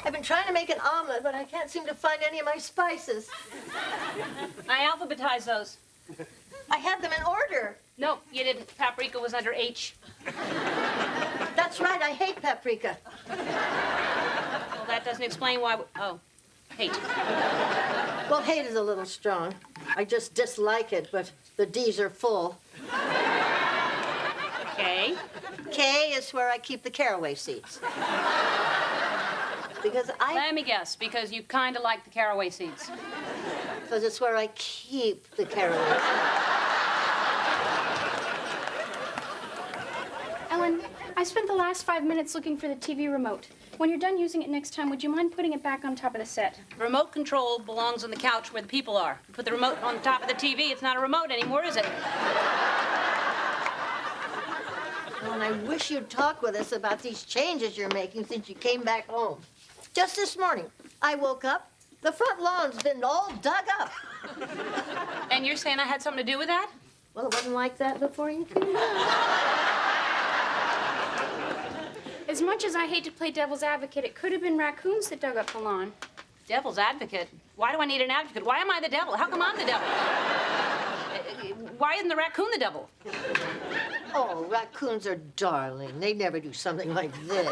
I've been trying to make an omelet, but I can't seem to find any of my spices. I alphabetized those. I had them in order. No, you didn't. Paprika was under H. That's right, I hate paprika. Well, that doesn't explain why... Oh, hate. Well, hate is a little strong. I just dislike it, but the D's are full. K. K is where I keep the caraway seeds. Because Let me guess, because you kind of like the caraway seeds. Because it's where I keep the caraway seeds. Ellen, I spent the last 5 minutes looking for the TV remote. When you're done using it next time, would you mind putting it back on top of the set? Remote control belongs on the couch where the people are. You put the remote on top of the TV, it's not a remote anymore, is it? Oh, and I wish you'd talk with us about these changes you're making since you came back home. Just this morning, I woke up, the front lawn's been all dug up. And you're saying I had something to do with that? Well, it wasn't like that before you came back. As much as I hate to play devil's advocate, it could have been raccoons that dug up the lawn. Devil's advocate? Why do I need an advocate? Why am I the devil? How come I'm the devil? Why isn't the raccoon the devil? Oh, raccoons are darling. They never do something like this.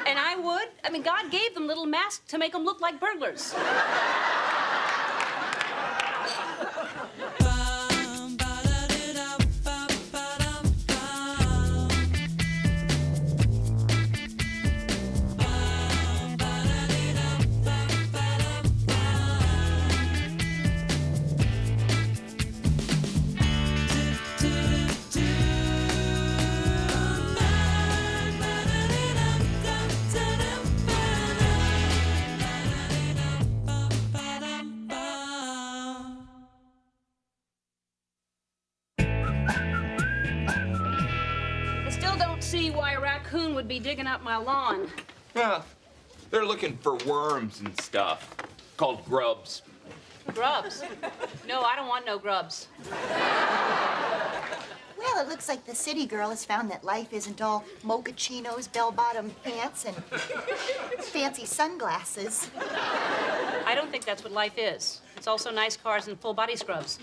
And I would? I mean, God gave them little masks to make them look like burglars. See why a raccoon would be digging up my lawn. Yeah, they're looking for worms and stuff, called grubs. Grubs? No, I don't want no grubs. Well, it looks like the city girl has found that life isn't all mochachinos, bell-bottom pants, and fancy sunglasses. I don't think that's what life is. It's also nice cars and full-body scrubs.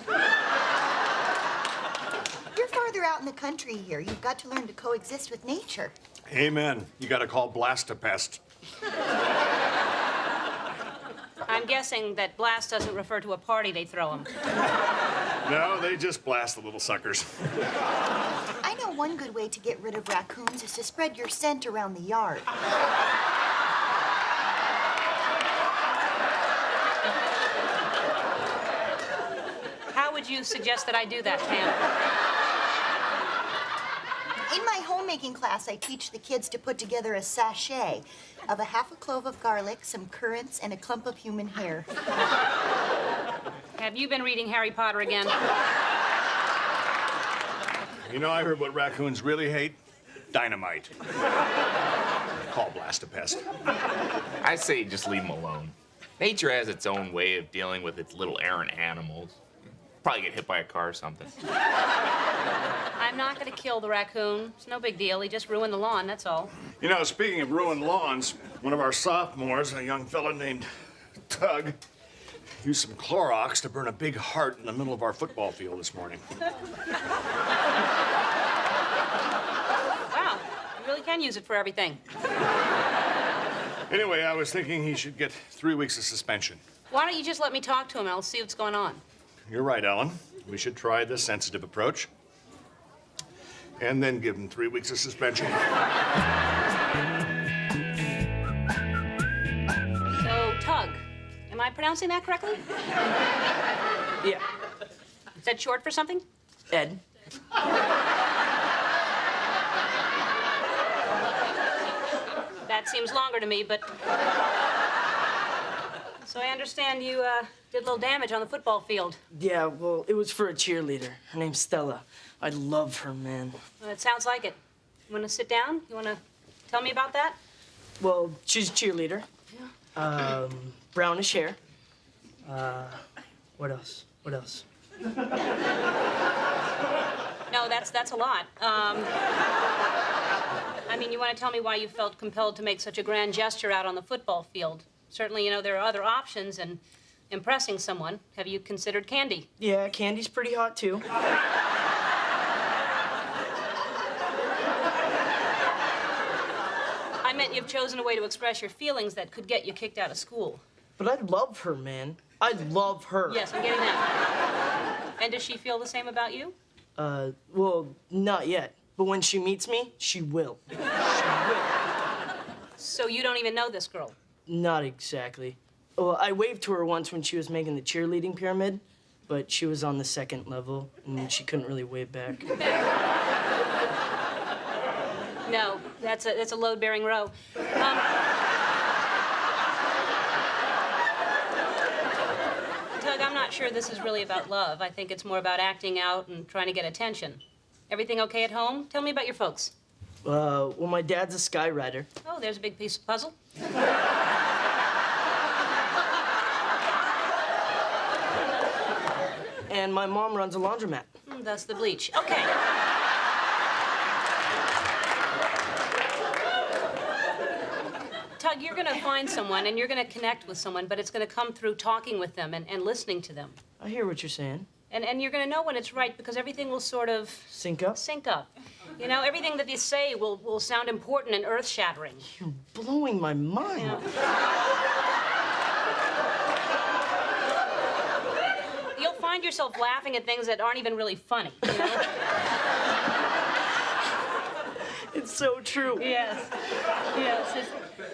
You're farther out in the country here. You've got to learn to coexist with nature. Amen. You gotta call Blast a pest. I'm guessing that blast doesn't refer to a party they throw them. No, they just blast the little suckers. I know one good way to get rid of raccoons is to spread your scent around the yard. How would you suggest that I do that, Pam? In my homemaking class, I teach the kids to put together a sachet of a half a clove of garlic, some currants, and a clump of human hair. Have you been reading Harry Potter again? You know, I heard what raccoons really hate? Dynamite. Call Blast a pest. I say just leave them alone. Nature has its own way of dealing with its little errant animals. Probably get hit by a car or something. I'm not going to kill the raccoon. It's no big deal. He just ruined the lawn, that's all. You know, speaking of ruined lawns, one of our sophomores, a young fella named Tug, used some Clorox to burn a big heart in the middle of our football field this morning. Wow, you really can use it for everything. Anyway, I was thinking he should get 3 weeks of suspension. Why don't you just let me talk to him and I'll see what's going on? You're right, Ellen. We should try the sensitive approach. And then give him 3 weeks of suspension. So, Tug, am I pronouncing that correctly? Yeah. Is that short for something? Ed? That seems longer to me, but... So I understand you did a little damage on the football field. Yeah, well, it was for a cheerleader. Her name's Stella. I love her, man. Well, it sounds like it. You want to sit down? You want to tell me about that? Well, she's a cheerleader. Yeah. Brownish hair. What else? What else? No, that's a lot. I mean, you want to tell me why you felt compelled to make such a grand gesture out on the football field? Certainly, you know, there are other options in impressing someone. Have you considered candy? Yeah, candy's pretty hot, too. I meant you've chosen a way to express your feelings that could get you kicked out of school. But I love her, man. I love her. Yes, I'm getting that. And does she feel the same about you? Well, not yet. But when she meets me, she will. She will. So you don't even know this girl? Not exactly. Well, I waved to her once when she was making the cheerleading pyramid, but she was on the second level, and she couldn't really wave back. No, that's a load-bearing row. Tug, I'm not sure this is really about love. I think it's more about acting out and trying to get attention. Everything okay at home? Tell me about your folks. Well, my dad's a skyrider. Oh, there's a big piece of puzzle. And my mom runs a laundromat. That's the bleach. Okay. Tug, you're gonna find someone and you're gonna connect with someone, but it's gonna come through talking with them and listening to them. I hear what you're saying. And you're gonna know when it's right because everything will sort of Sync up? sync up. You know, everything that they say will sound important and earth-shattering. You're blowing my mind. Yeah. You'll find yourself laughing at things that aren't even really funny, you know? It's so true. Yes. Yes,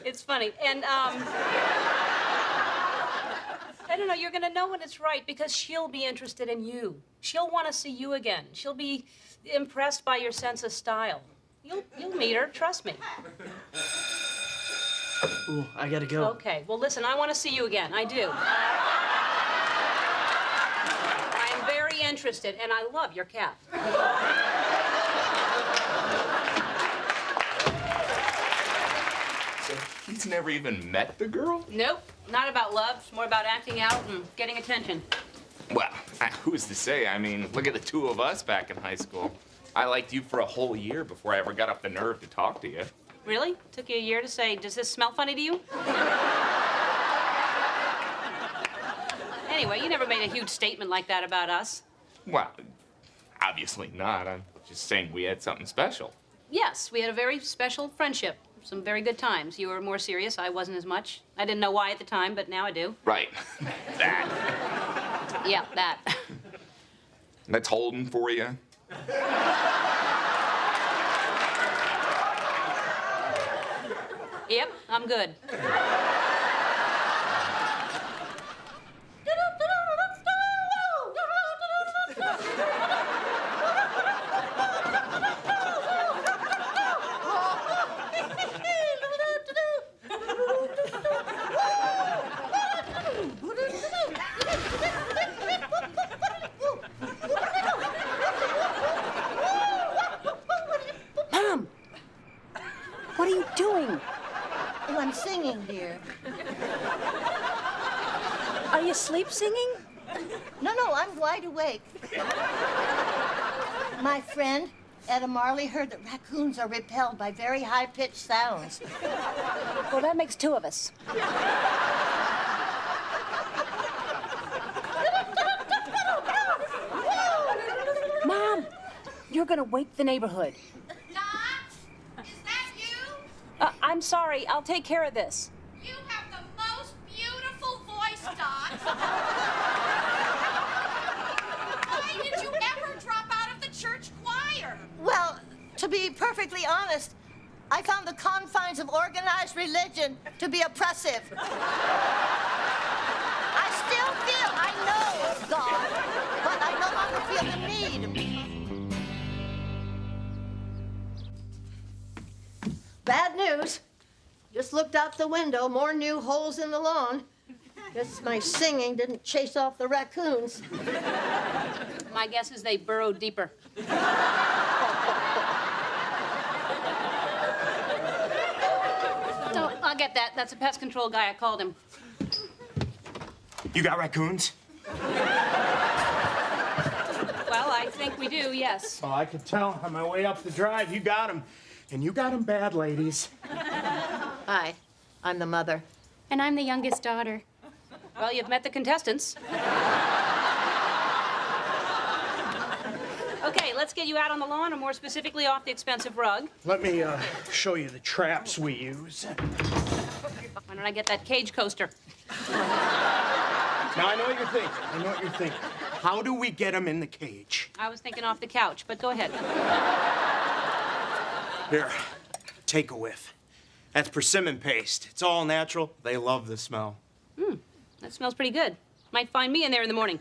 it's funny. And, I don't know, you're gonna know when it's right because she'll be interested in you. She'll want to see you again. She'll be impressed by your sense of style. You'll meet her, trust me. Ooh, I gotta go. Okay, well, listen, I want to see you again. I do. I am very interested, and I love your cap. So he's never even met the girl? Nope, not about love. It's more about acting out and getting attention. Well, who's to say? I mean, look at the two of us back in high school. I liked you for a whole year before I ever got up the nerve to talk to you. Really? Took you a year to say, does this smell funny to you? Anyway, you never made a huge statement like that about us. Well, obviously not. I'm just saying we had something special. Yes, we had a very special friendship. Some very good times. You were more serious. I wasn't as much. I didn't know why at the time, but now I do. Right. That. Yeah, that. That's holding for you. Yep, I'm good. Mom! What are you doing? Oh, I'm singing, dear. Are you sleep singing? No, I'm wide awake. My friend, Etta Marley, heard that raccoons are repelled by very high-pitched sounds. Well, that makes two of us. Mom, you're gonna wake the neighborhood. Dot, is that you? I'm sorry. I'll take care of this. You have the most beautiful voice, Dot. Why did you ever drop out of the church choir? Well, to be perfectly honest, I found the confines of organized religion to be oppressive. I still feel I know God, but I no longer feel the need. Bad news. Just looked out the window, more new holes in the lawn. Guess my singing didn't chase off the raccoons. My guess is they burrowed deeper. No, I'll get that. That's a pest control guy. I called him. You got raccoons? Well, I think we do, yes. Oh, I could tell on my way up the drive. You got them. And you got them bad, ladies. Hi, I'm the mother. And I'm the youngest daughter. Well, you've met the contestants. Okay, let's get you out on the lawn, or more specifically, off the expensive rug. Let me show you the traps we use. Why don't I get that cage coaster? Now, I know what you're thinking. How do we get them in the cage? I was thinking off the couch, but go ahead. Here, take a whiff. That's persimmon paste. It's all natural. They love the smell. That smells pretty good. Might find me in there in the morning.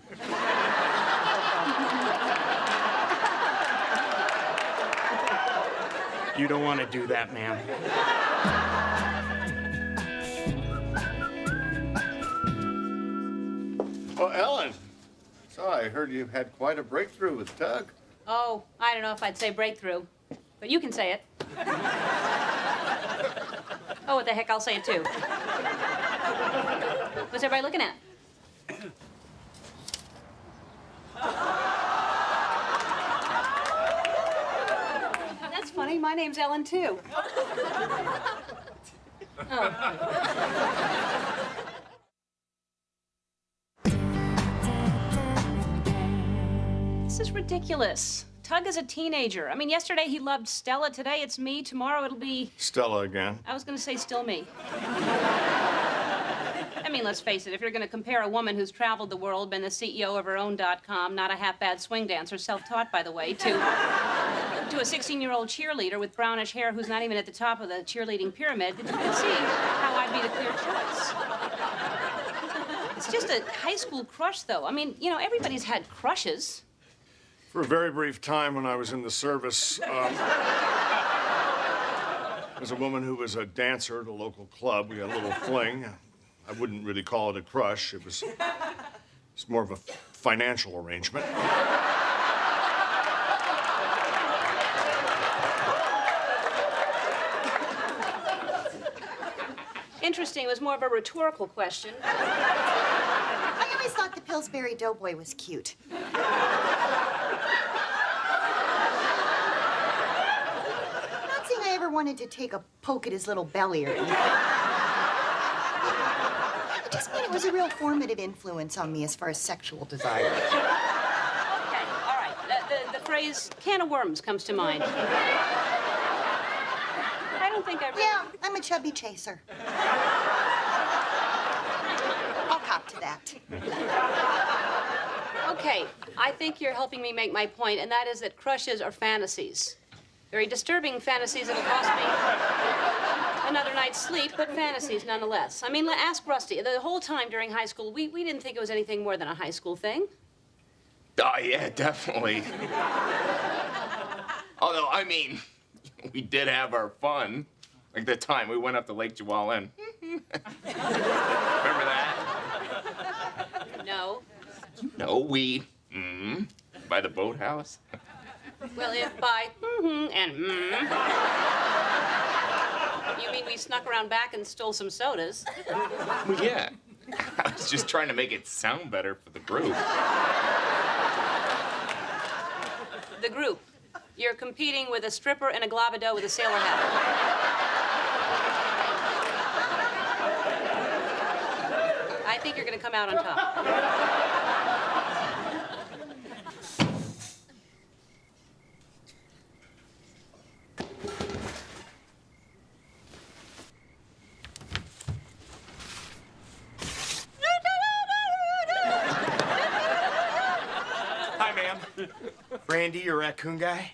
You don't want to do that, ma'am. Well, Ellen, so I heard you had quite a breakthrough with Tug. Oh, I don't know if I'd say breakthrough, but you can say it. Oh, what the heck, I'll say it too. What's everybody looking at? That's funny. My name's Ellen, too. Oh. This is ridiculous. Tug is a teenager. I mean, yesterday he loved Stella. Today it's me. Tomorrow it'll be... Stella again. I was going to say still me. I mean, let's face it, if you're going to compare a woman who's traveled the world, been the CEO of her own .com, not a half-bad swing dancer, self-taught, by the way, to a 16-year-old cheerleader with brownish hair who's not even at the top of the cheerleading pyramid, you can see how I'd be the clear choice. It's just a high school crush, though. I mean, you know, everybody's had crushes. For a very brief time when I was in the service, there's a woman who was a dancer at a local club. We had a little fling. I wouldn't really call it a crush. It's more of a financial arrangement. Interesting. It was more of a rhetorical question. I always thought the Pillsbury Doughboy was cute. Not saying I ever wanted to take a poke at his little belly or anything. I just mean it was a real formative influence on me as far as sexual desire. Okay, all right. The phrase can of worms comes to mind. I don't think I really... Yeah, I'm a chubby chaser. I'll cop to that. Okay, I think you're helping me make my point, and that is that crushes are fantasies. Very disturbing fantasies that'll cost me another night's sleep, but fantasies nonetheless. I mean, ask Rusty. The whole time during high school, we didn't think it was anything more than a high school thing. Oh, yeah, definitely. Although, I mean, we did have our fun. Like the time we went up to Lake Juwelen. Remember that? No. No, we, by the boathouse. Well, if by and you mean we snuck around back and stole some sodas? Well, yeah. I was just trying to make it sound better for the group. The group. You're competing with a stripper and a glavado with a sailor hat. I think you're going to come out on top. Hi, ma'am. Randy, your raccoon guy?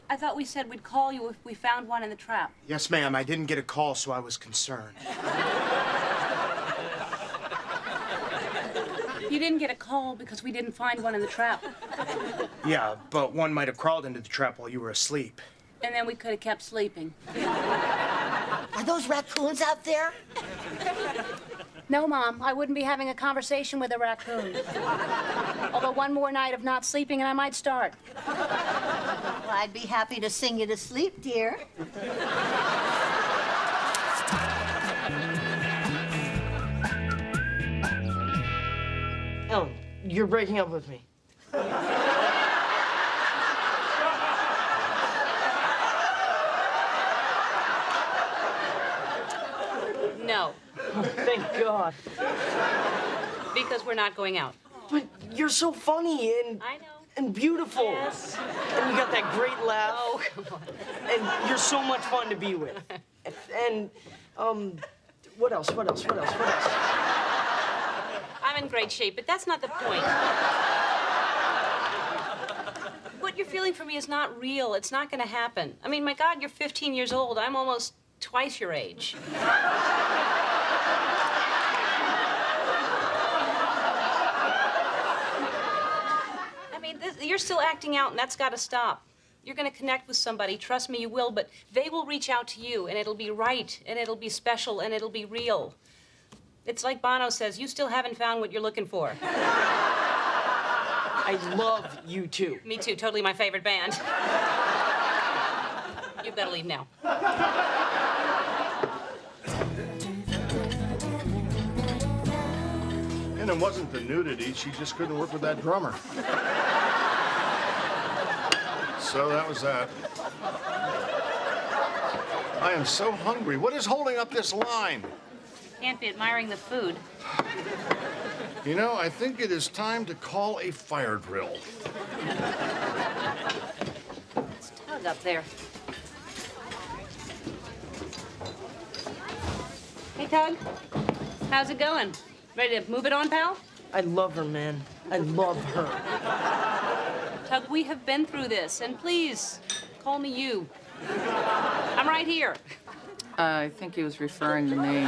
I thought we said we'd call you if we found one in the trap. Yes, ma'am. I didn't get a call, so I was concerned. You didn't get a call because we didn't find one in the trap. Yeah, but one might have crawled into the trap while you were asleep. And then we could have kept sleeping. Are those raccoons out there? No, Mom, I wouldn't be having a conversation with a raccoon. Although one more night of not sleeping and I might start. Well, I'd be happy to sing you to sleep, dear. Ellen, you're breaking up with me. No, Thank God. because we're not going out. But you're so funny I know. and beautiful. Yes. And you got that great laugh. Oh, come on. And you're so much fun to be with. And, what else? I'm in great shape, but that's not the point. What you're feeling for me is not real. It's not going to happen. I mean, my God, you're 15 years old. I'm almost twice your age. I mean, you're still acting out, and that's got to stop. You're going to connect with somebody. Trust me, you will, but they will reach out to you, and it'll be right, and it'll be special, and it'll be real. It's like Bono says, you still haven't found what you're looking for. I love you too. Me too, totally my favorite band. You've got to leave now. And it wasn't the nudity. She just couldn't work with that drummer. So that was that. I am so hungry. What is holding up this line? Can't be admiring the food. You know, I think it is time to call a fire drill. It's Tug up there. Hey, Tug. How's it going? Ready to move it on, pal? I love her, man. I love her. Tug, we have been through this, and please, call me you. I'm right here. I think he was referring to me.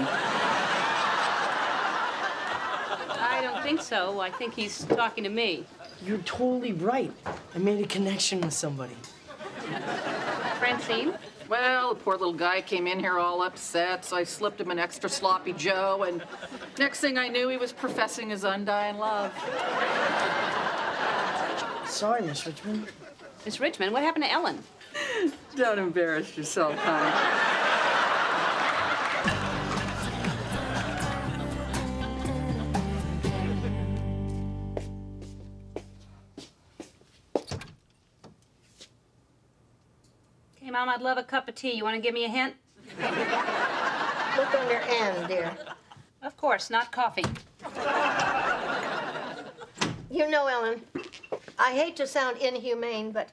I don't think so. I think he's talking to me. You're totally right. I made a connection with somebody. Francine? Well, the poor little guy came in here all upset, so I slipped him an extra sloppy Joe, and next thing I knew, he was professing his undying love. Sorry, Miss Richmond. Miss Richmond, what happened to Ellen? Don't embarrass yourself, honey. Hey, Mom, I'd love a cup of tea. You want to give me a hint? Look under N, dear. Of course, not coffee. You know, Ellen, I hate to sound inhumane, but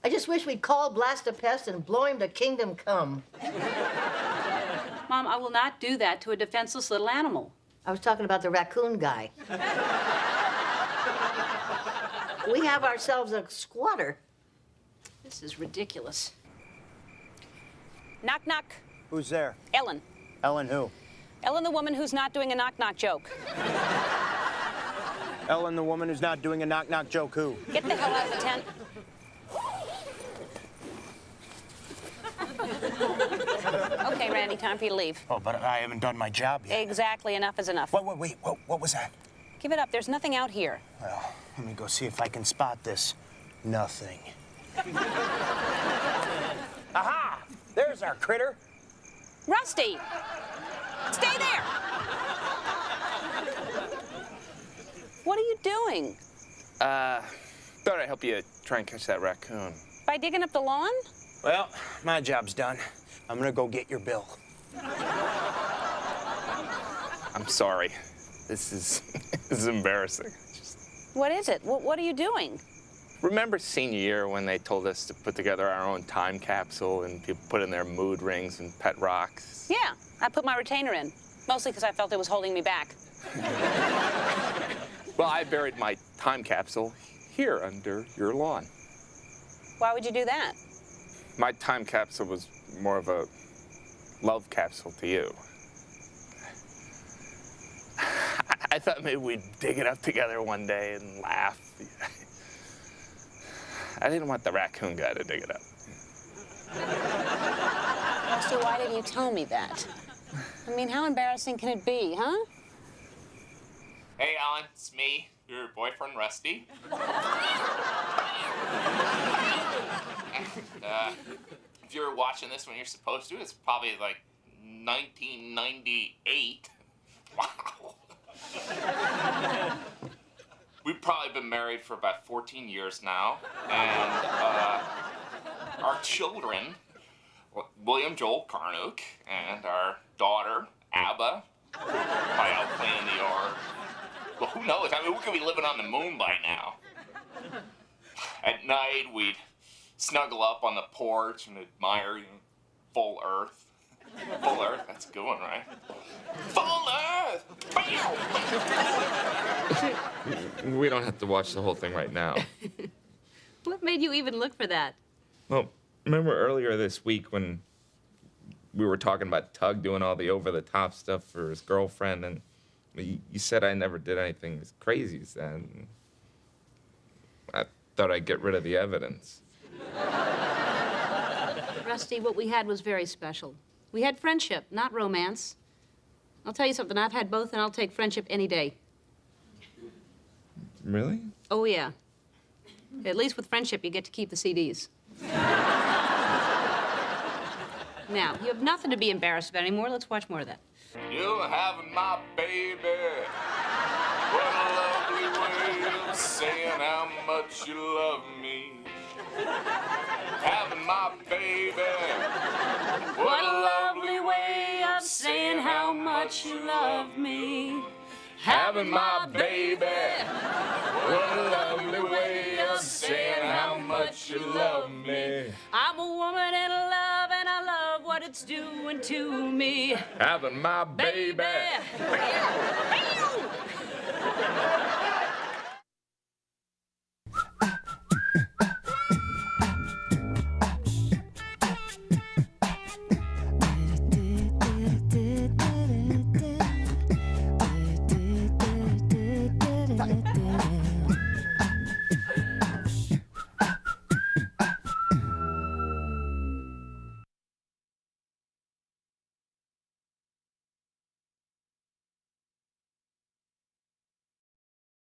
I just wish we'd call Blastapest and blow him to kingdom come. Mom, I will not do that to a defenseless little animal. I was talking about the raccoon guy. We have ourselves a squatter. This is ridiculous. Knock, knock. Who's there? Ellen. Ellen who? Ellen, the woman who's not doing a knock-knock joke. Ellen, the woman who's not doing a knock-knock joke who? Get the hell out of the tent. Okay, Randy, time for you to leave. Oh, but I haven't done my job yet. Exactly, enough is enough. Wait, what was that? Give it up, there's nothing out here. Well, let me go see if I can spot this. Nothing. Aha! There's our critter. Rusty! Stay there! What are you doing? Thought I'd help you try and catch that raccoon. By digging up the lawn? Well, my job's done. I'm gonna go get your bill. I'm sorry. This is this is embarrassing. What is it? What are you doing? Remember senior year when they told us to put together our own time capsule and people put in their mood rings and pet rocks? Yeah, I put my retainer in. Mostly because I felt it was holding me back. Well, I buried my time capsule here under your lawn. Why would you do that? My time capsule was more of a love capsule to you. I thought maybe we'd dig it up together one day and laugh. I didn't want the raccoon guy to dig it up. So why didn't you tell me that? I mean, how embarrassing can it be, huh? Hey, Alan, it's me, your boyfriend, Rusty. If you're watching this when you're supposed to, it's probably like 1998. Wow. We've probably been married for about 14 years now, and our children, William Joel Carnook, and our daughter, ABBA. Probably out cleaning the yard. Well, who knows? I mean, we could be living on the moon by now. At night, we'd snuggle up on the porch and admire, you know, full Earth. Full Earth, that's a good one, right? Full Earth! We don't have to watch the whole thing right now. What made you even look for that? Well, remember earlier this week when we were talking about Tug doing all the over-the-top stuff for his girlfriend, and you said I never did anything as crazy as that. And I thought I'd get rid of the evidence. Rusty, what we had was very special. We had friendship, not romance. I'll tell you something, I've had both, and I'll take friendship any day. Really? Oh, yeah. At least with friendship, you get to keep the CDs. Now, you have nothing to be embarrassed about anymore. Let's watch more of that. You're having my baby. What a lovely way of saying how much you love me. Having my baby. What a lovely way of saying how much you love me. Having my baby. What a lovely way of saying how much you love me. I'm a woman in love, and I love what it's doing to me. Having my baby. Baby.